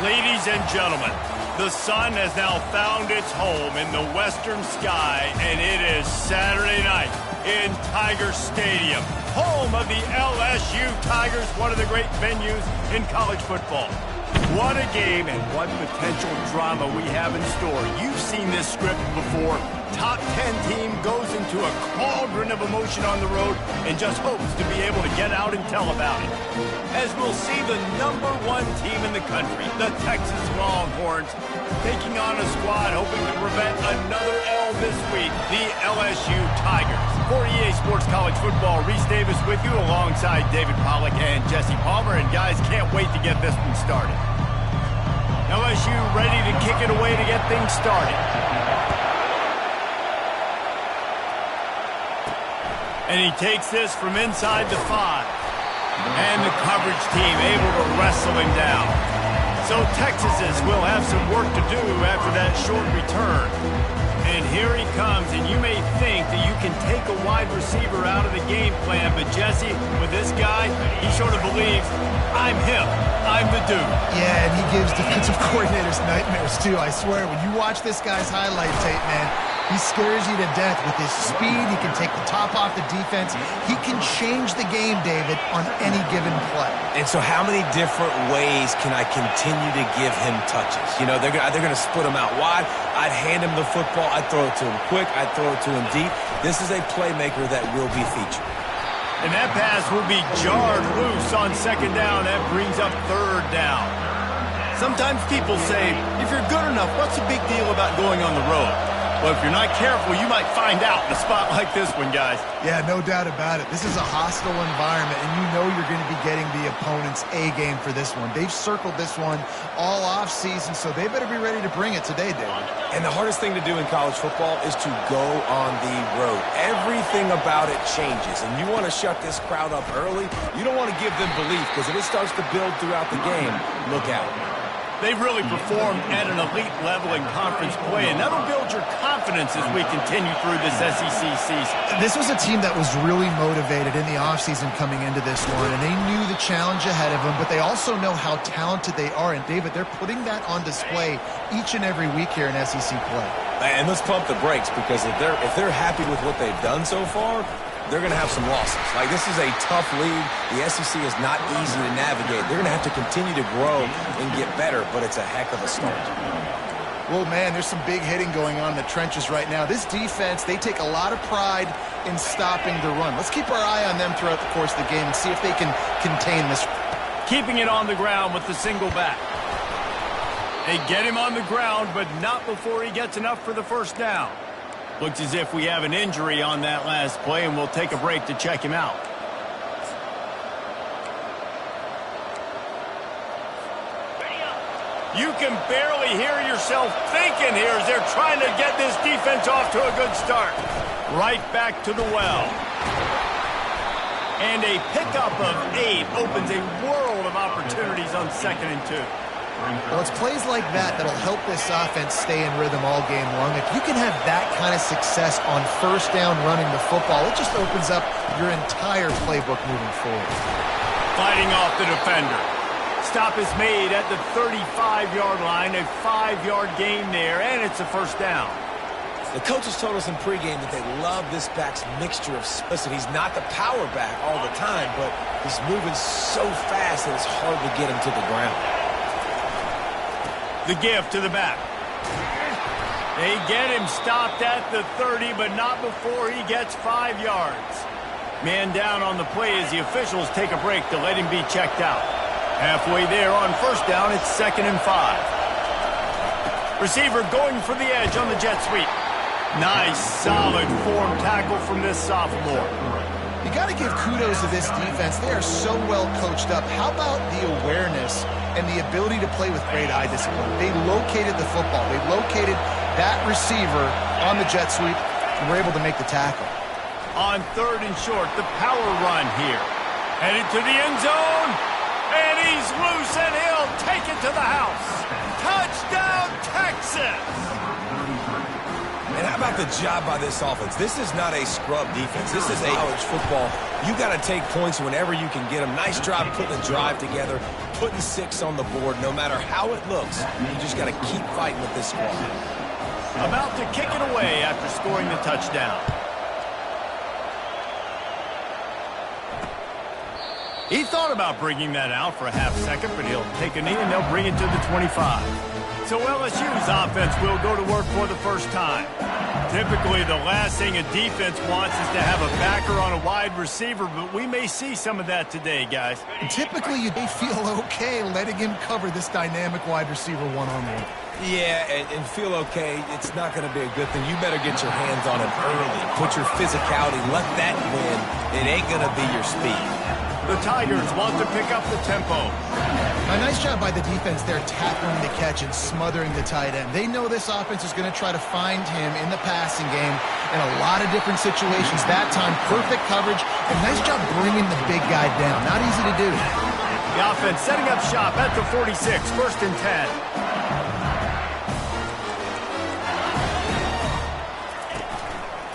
Ladies and gentlemen, the sun has now found its home in the western sky, and it is Saturday night in Tiger Stadium, home of the LSU Tigers, one of the great venues in college football. What a game and what potential drama we have in store. You've seen this script before. Top 10 team goes into a cauldron of emotion on the road and just hopes to be able to get out and tell about it. As we'll see the #1 team in the country, the Texas Longhorns, taking on a squad hoping to prevent another L this week, the LSU Tigers. For EA Sports College Football, Reese Davis with you alongside David Pollack and Jesse Palmer. And guys, can't wait to get this one started. LSU ready to kick it away to get things started. And he takes this from inside the 5. And the coverage team able to wrestle him down. So Texas will have some work to do after that short return. And here he comes, and you may think that you can take a wide receiver out of the game plan, but Jesse, with this guy, he sort of believes, I'm him, I'm the dude. Yeah, and he gives defensive coordinators nightmares too, I swear. When you watch this guy's highlight tape, man, he scares you to death with his speed. He can take the top off the defense. He can change the game, David, on any given play. And so how many different ways can I continue to give him touches? You know, they're going to split him out wide. I'd hand him the football. I'd throw it to him quick. I'd throw it to him deep. This is a playmaker that will be featured. And that pass will be jarred loose on second down. That brings up third down. Sometimes people say, if you're good enough, what's the big deal about going on the road? Well, if you're not careful, you might find out in a spot like this one, guys. Yeah, no doubt about it. This is a hostile environment, and you know you're going to be getting the opponent's A-game for this one. They've circled this one all offseason, so they better be ready to bring it today, David. And the hardest thing to do in college football is to go on the road. Everything about it changes, and you want to shut this crowd up early. You don't want to give them belief, because if it starts to build throughout the game, look out. They've really performed at an elite level in conference play, and that'll build your confidence as we continue through this SEC season. This was a team that was really motivated in the offseason coming into this one, and they knew the challenge ahead of them, but they also know how talented they are. And, David, they're putting that on display each and every week here in SEC play. And let's pump the brakes, because if they're happy with what they've done so far, they're going to have some losses. Like, this is a tough league. The SEC is not easy to navigate. They're going to have to continue to grow and get better, but it's a heck of a start. Well, man, there's some big hitting going on in the trenches right now. This defense, they take a lot of pride in stopping the run. Let's keep our eye on them throughout the course of the game and see if they can contain this. Keeping it on the ground with the single back. They get him on the ground, but not before he gets enough for the first down. Looks as if we have an injury on that last play, and we'll take a break to check him out. You can barely hear yourself thinking here as they're trying to get this defense off to a good start. Right back to the well. And a pickup of 8 opens a world of opportunities on 2nd and 2. Well, it's plays like that that'll help this offense stay in rhythm all game long. If you can have that kind of success on first down running the football, it just opens up your entire playbook moving forward. Fighting off the defender. Stop is made at the 35-yard line, a 5-yard gain there, and it's a first down. The coaches told us in pregame that they love this back's mixture of listen, he's not the power back all the time, but he's moving so fast that it's hard to get him to the ground. The give to the back. They get him stopped at the 30, but not before he gets 5 yards. Man down on the play as the officials take a break to let him be checked out. Halfway there on first down, it's 2nd and 5. Receiver going for the edge on the jet sweep. Nice, solid form tackle from this sophomore. You got to give kudos to this defense. They are so well coached up. How about the awareness and the ability to play with great eye discipline? They located the football. They located that receiver on the jet sweep and were able to make the tackle. On 3rd and short, the power run here. Headed to the end zone, and he's loose, and he'll take it to the house. Touchdown, Texas! And And how about the job by this offense? This is not a scrub defense. This is a college football. You got to take points whenever you can get them. Nice job putting a drive together, putting 6 on the board. No matter how it looks, you just got to keep fighting with this squad. About to kick it away after scoring the touchdown. He thought about bringing that out for a half second, but he'll take a knee and they'll bring it to the 25. So LSU's offense will go to work for the first time. Typically, the last thing a defense wants is to have a backer on a wide receiver, but we may see some of that today, guys. Typically, you may feel okay letting him cover this dynamic wide receiver one-on-one. Yeah, and feel okay. It's not going to be a good thing. You better get your hands on him early. Put your physicality. Let that win. It ain't going to be your speed. The Tigers want to pick up the tempo. A nice job by the defense there tackling the catch and smothering the tight end. They know this offense is going to try to find him in the passing game in a lot of different situations. That time, perfect coverage, and nice job bringing the big guy down. Not easy to do. The offense setting up shop at the 46, 1st and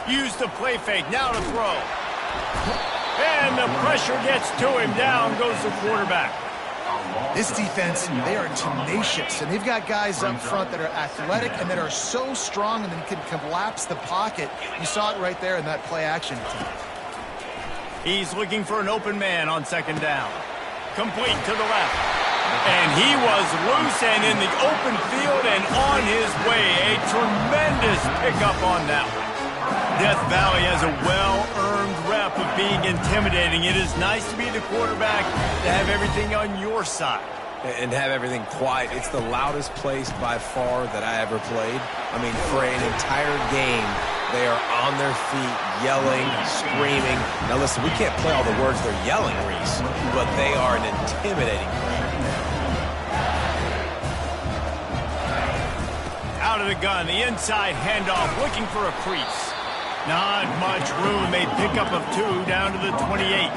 10. Use the play fake, now to throw. And the pressure gets to him. Down goes the quarterback. This defense, they are tenacious, and they've got guys up front that are athletic and that are so strong and then can collapse the pocket. You saw it right there in that play action attempt. He's looking for an open man on 2nd down. Complete to the left. And he was loose and in the open field and on his way. A tremendous pickup on that one. Death Valley has a well-earned rep of being intimidating. It is nice to be the quarterback, to have everything on your side. And have everything quiet. It's the loudest place by far that I ever played. I mean, for an entire game, they are on their feet, yelling, screaming. Now listen, we can't play all the words they're yelling, Reese, but they are an intimidating crowd. Out of the gun, the inside handoff, looking for a crease. Not much room. A pickup of 2 down to the 28.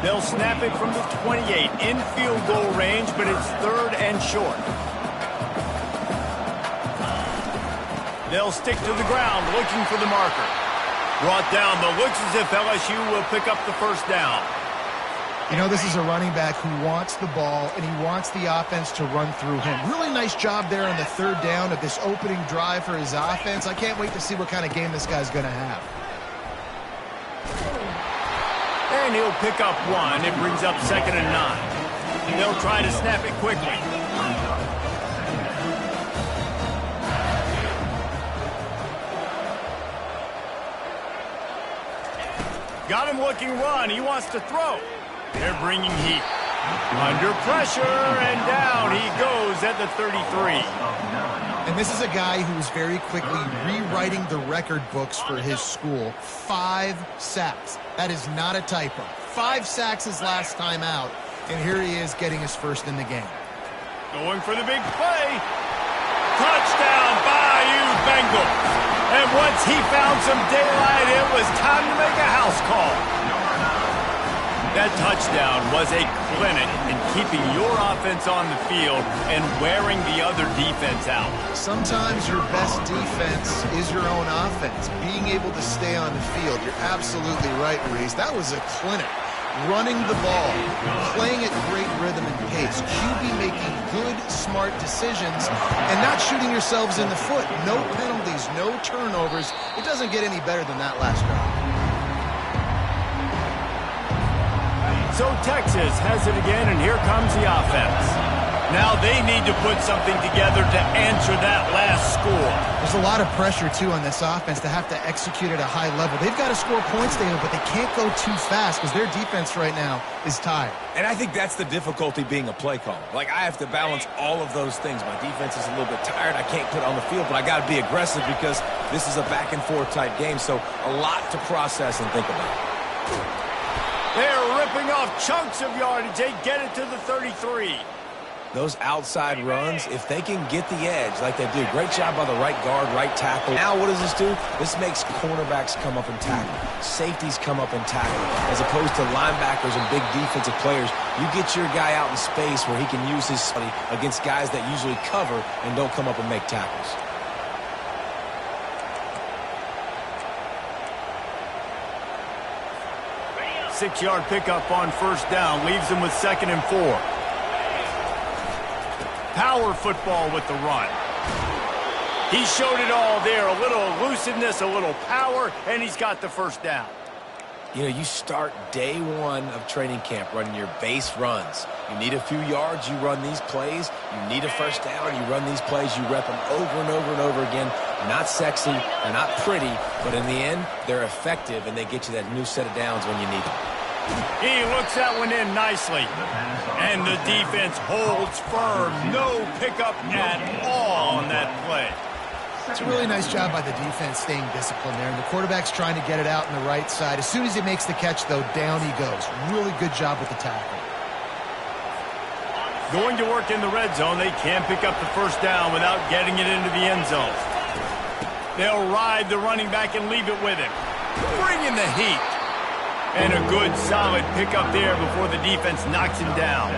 They'll snap it from the 28 in field goal range, but it's 3rd and short. They'll stick to the ground looking for the marker. Brought down, but looks as if LSU will pick up the 1st down. You know, this is a running back who wants the ball, and he wants the offense to run through him. Really nice job there on the 3rd down of this opening drive for his offense. I can't wait to see what kind of game this guy's going to have. And he'll pick up 1. It brings up 2nd and 9. They'll try to snap it quickly. Got him looking run. He wants to throw. They're bringing heat. Under pressure, and down he goes at the 33. And this is a guy who's very quickly rewriting the record books for his school. 5 sacks. That is not a typo. 5 sacks his last time out, and here he is getting his 1st in the game. Going for the big play. Touchdown, Bayou Bengals. And once he found some daylight, it was time to make a house call. That touchdown was a clinic in keeping your offense on the field and wearing the other defense out. Sometimes your best defense is your own offense. Being able to stay on the field. You're absolutely right, Reese. That was a clinic. Running the ball, playing at great rhythm and pace. QB making good, smart decisions and not shooting yourselves in the foot. No penalties, no turnovers. It doesn't get any better than that last drive. So Texas has it again, and here comes the offense. Now they need to put something together to answer that last score. There's a lot of pressure, too, on this offense to have to execute at a high level. They've got to score points, David, but they can't go too fast because their defense right now is tired. And I think that's the difficulty being a play caller. Like, I have to balance all of those things. My defense is a little bit tired. I can't put it on the field, but I got to be aggressive because this is a back-and-forth type game, so a lot to process and think about. They're ripping off chunks of yardage. They get it to the 33. Those outside runs, if they can get the edge like they do, great job by the right guard, right tackle. Now what does this do? This makes cornerbacks come up and tackle. Safeties come up and tackle. As opposed to linebackers and big defensive players, you get your guy out in space where he can use his body against guys that usually cover and don't come up and make tackles. 6-yard pickup on first down. Leaves them with 2nd and 4. Power football with the run. He showed it all there. A little elusiveness, a little power, and he's got the first down. You know, you start day one of training camp running your base runs. You need a few yards, you run these plays. You need a first down, you run these plays. You rep them over and over and over again. They're not sexy, they're not pretty, but in the end, they're effective, and they get you that new set of downs when you need them. He looks that one in nicely. And the defense holds firm. No pickup at all on that play. It's a really nice job by the defense staying disciplined there. And the quarterback's trying to get it out on the right side. As soon as he makes the catch, though, down he goes. Really good job with the tackle. Going to work in the red zone. They can't pick up the first down without getting it into the end zone. They'll ride the running back and leave it with him. Bring in the heat. And a good, solid pickup there before the defense knocks him down.